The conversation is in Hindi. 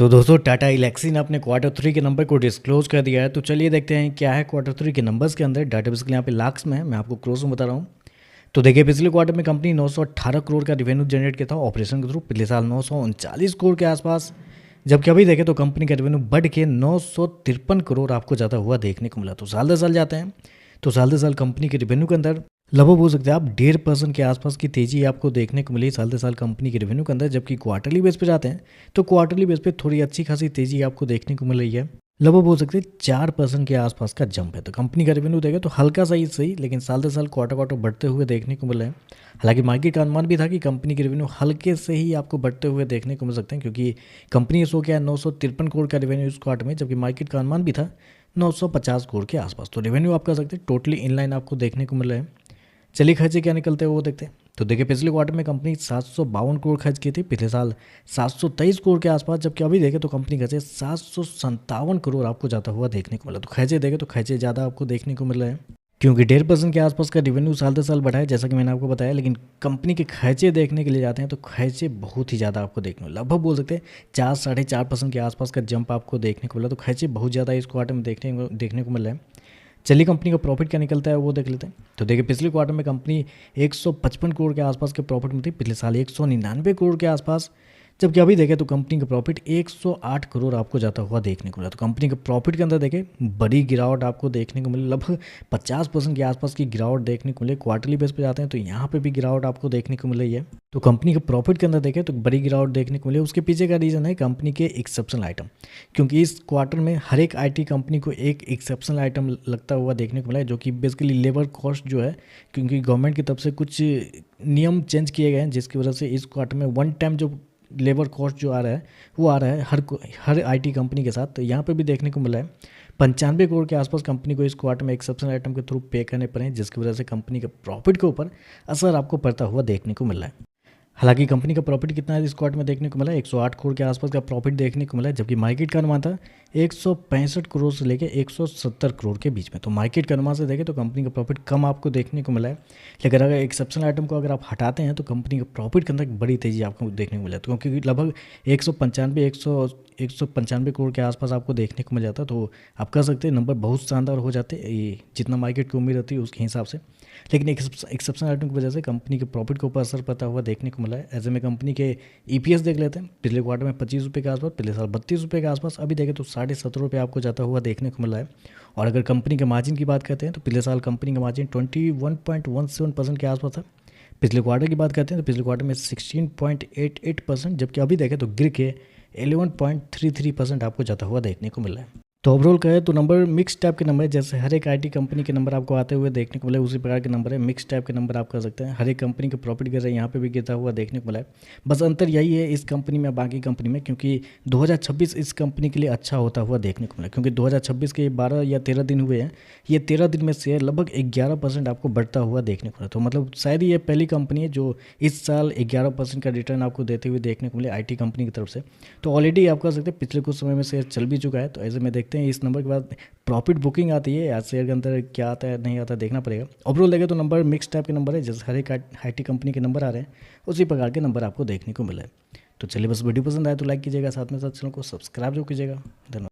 तो दोस्तों टाटा एल्क्सी ने अपने क्वार्टर थ्री के नंबर को डिस्क्लोज कर दिया है। तो चलिए देखते हैं क्या है क्वार्टर थ्री के नंबर्स के अंदर। डाटा बेसिकली यहाँ पे लाख्स में है, मैं आपको क्रोस में बता रहा हूँ। तो देखिए पिछले क्वार्टर में कंपनी 918 करोड़ का रेवेन्यू जनरेट किया था ऑपरेशन के थ्रू, पिछले साल 939 करोड़ के आसपास। जबकि अभी देखें तो कंपनी का रेवेन्यू बढ़ के 953 करोड़ आपको ज़्यादा हुआ देखने को मिला। तो साल दर साल जाते हैं तो साल दर साल कंपनी के रेवेन्यू के अंदर लगभग हो सकता है आप 1.5% के आसपास की तेजी आपको देखने को मिली साल दर साल कंपनी के रेवेन्यू के अंदर। जबकि क्वार्टरली बेस पे जाते हैं तो क्वार्टरली बेस पे थोड़ी अच्छी खासी तेजी आपको देखने को मिल रही है। लगभग हो सकते हैं 4% के आसपास का जंप है। तो कंपनी का रेवेन्यू देगा तो हल्का सा ही सही, लेकिन साल दर साल क्वार्टर क्वार्टर बढ़ते हुए देखने को मिल रहे हैं। हालांकि मार्केट का अनुमान भी था कि कंपनी के रेवेन्यू हल्के से ही आपको बढ़ते हुए देखने को मिल सकते हैं, क्योंकि कंपनी शो किया है 953 करोड़ का रेवेन्यू इस क्वार्टर में, जबकि मार्केट का अनुमान भी था 950 करोड़ के आसपास। तो रेवेन्यू आप कह सकते हैं टोटली इनलाइन आपको देखने को मिल रहे हैं। चलिए खर्चे क्या निकलते हैं वो देखते हैं। तो देखिए पिछले क्वार्टर में कंपनी 752 करोड़ खर्च की थी, पिछले साल 723 करोड़ के आसपास। जबकि अभी देखें तो कंपनी खर्चे 757 करोड़ आपको ज़्यादा हुआ देखने को मिला। तो खर्चे देखें तो खर्चे ज़्यादा आपको देखने को मिल रहे हैं, क्योंकि 1.5% के आसपास का रेवेन्यू साल दर साल बढ़ा है जैसा कि मैंने आपको बताया। लेकिन कंपनी के खर्चे देखने के लिए जाते हैं तो खर्चे बहुत ही ज़्यादा आपको देखने को, लगभग बोल सकते हैं 4-4.5% के आसपास का जंप आपको देखने को मिला। तो खर्चे बहुत ज़्यादा इस क्वार्टर में देखने को मिल रहे हैं। चलिए कंपनी का प्रॉफिट क्या निकलता है वो देख लेते हैं। तो देखिए पिछले क्वार्टर में कंपनी 155 करोड़ के आसपास के प्रॉफिट में थी, पिछले साल 199 करोड़ के आसपास। जबकि अभी देखें तो कंपनी का प्रॉफिट 108 करोड़ आपको जाता हुआ देखने को मिला। तो कंपनी के प्रॉफिट के अंदर देखें बड़ी गिरावट आपको देखने को मिली, लगभग 50% के आसपास की गिरावट देखने को मिली। क्वार्टरली बेस पे जाते हैं तो यहाँ पे भी गिरावट आपको देखने को मिल रही है। तो कंपनी के प्रॉफिट के अंदर देखें तो बड़ी गिरावट देखने को मिली। उसके पीछे का रीज़न है कंपनी के एक्सेप्शनल आइटम, क्योंकि इस क्वार्टर में हर एक आईटी कंपनी को एक एक्सेप्शनल आइटम लगता हुआ देखने को मिला है, जो कि बेसिकली लेबर कॉस्ट जो है, क्योंकि गवर्नमेंट की तरफ से कुछ नियम चेंज किए गए हैं जिसकी वजह से इस क्वार्टर में वन टाइम जो लेबर कॉस्ट जो आ रहा है वो आ रहा है हर आईटी कंपनी के साथ। तो यहाँ पे भी देखने को मिला है 95 करोड़ के आसपास कंपनी को इस क्वार्टर में एक्सेप्शनल आइटम के थ्रू पे करने पड़े, जिसकी वजह से कंपनी के प्रॉफिट के ऊपर असर आपको पड़ता हुआ देखने को मिल रहा है। हालांकि कंपनी का प्रॉफिट कितना है इस क्वार्टर में देखने को मिला है, 108 करोड़ के आसपास का प्रॉफिट देखने को मिला है। जबकि मार्केट का अनुमान था 165 करोड़ से लेकर 170 करोड़ के बीच में। तो मार्केट के अनुमान से देखें तो कंपनी का प्रॉफिट कम आपको देखने को मिला है। लेकिन अगर एक्सेप्शनल आइटम को अगर आप हटाते हैं तो कंपनी के प्रॉफिट के अंदर एक बड़ी तेजी आपको देखने को मिला है। तो क्योंकि लगभग 195 करोड़ के आसपास आपको देखने को मिल जाता है। तो आप कह सकते हैं नंबर बहुत शानदार हो जाते हैं, ये जितना मार्केट की उम्मीद रहती है उसके हिसाब से। लेकिन एक्सेप्शनल आइटम की वजह से कंपनी के प्रॉफिट के ऊपर असर पड़ता हुआ देखने को मिला है। ऐसे में कंपनी के ईपीएस देख लेते हैं। पिछले क्वार्टर में 25 रुपये के आसपास, पिछले साल 32 रुपये के आसपास। अभी देखें तो 17.5 रुपये आपको जाता हुआ देखने को मिला है। और अगर कंपनी के मार्जिन की बात करते हैं तो पिछले साल कंपनी का मार्जिन 21.17% के आसपास था। पिछले क्वार्टर की बात करते हैं तो पिछले क्वार्टर में 16.88%, जबकि अभी देखें तो गिर के 11.33% आपको जाता हुआ देखने को मिला है। तो ओवरऑल कहें तो नंबर मिक्स टाइप के नंबर है, जैसे हर एक आईटी कंपनी के नंबर आपको आते हुए देखने को मिले उसी प्रकार के नंबर है। मिक्स टाइप के नंबर आप कर सकते हैं। हर एक कंपनी के प्रॉफिट गिर रहे हैं, यहाँ पे भी गिरता हुआ देखने को मिला है। बस अंतर यही है इस कंपनी में बाकी कंपनी में, क्योंकि 2026 इस कंपनी के लिए अच्छा होता हुआ देखने को मिला, क्योंकि 2026 के 12 या 13 दिन हुए हैं। ये 13 दिन में शेयर लगभग 11% आपको बढ़ता हुआ देखने को मिला। तो मतलब शायद ये पहली कंपनी है जो इस साल 11% का रिटर्न आपको देते हुए देखने को मिले आईटी कंपनी की तरफ से। तो ऑलरेडी आप कह सकते हैं पिछले कुछ समय में शेयर चल भी चुका है। तो ऐसे में देखते हैं इस नंबर के बाद प्रॉफिट बुकिंग आती है या शेयर के अंदर क्या आता है नहीं आता देखना पड़ेगा। ओवरऑल देखें तो नंबर मिक्स टाइप के नंबर है, जैसे हर एक आईटी कंपनी के नंबर आ रहे हैं उसी प्रकार के नंबर आपको देखने को मिले। तो चलिए बस वीडियो पसंद आए तो लाइक कीजिएगा, साथ में साथ चैनल को सब्सक्राइब जो कीजिएगा। धन्यवाद।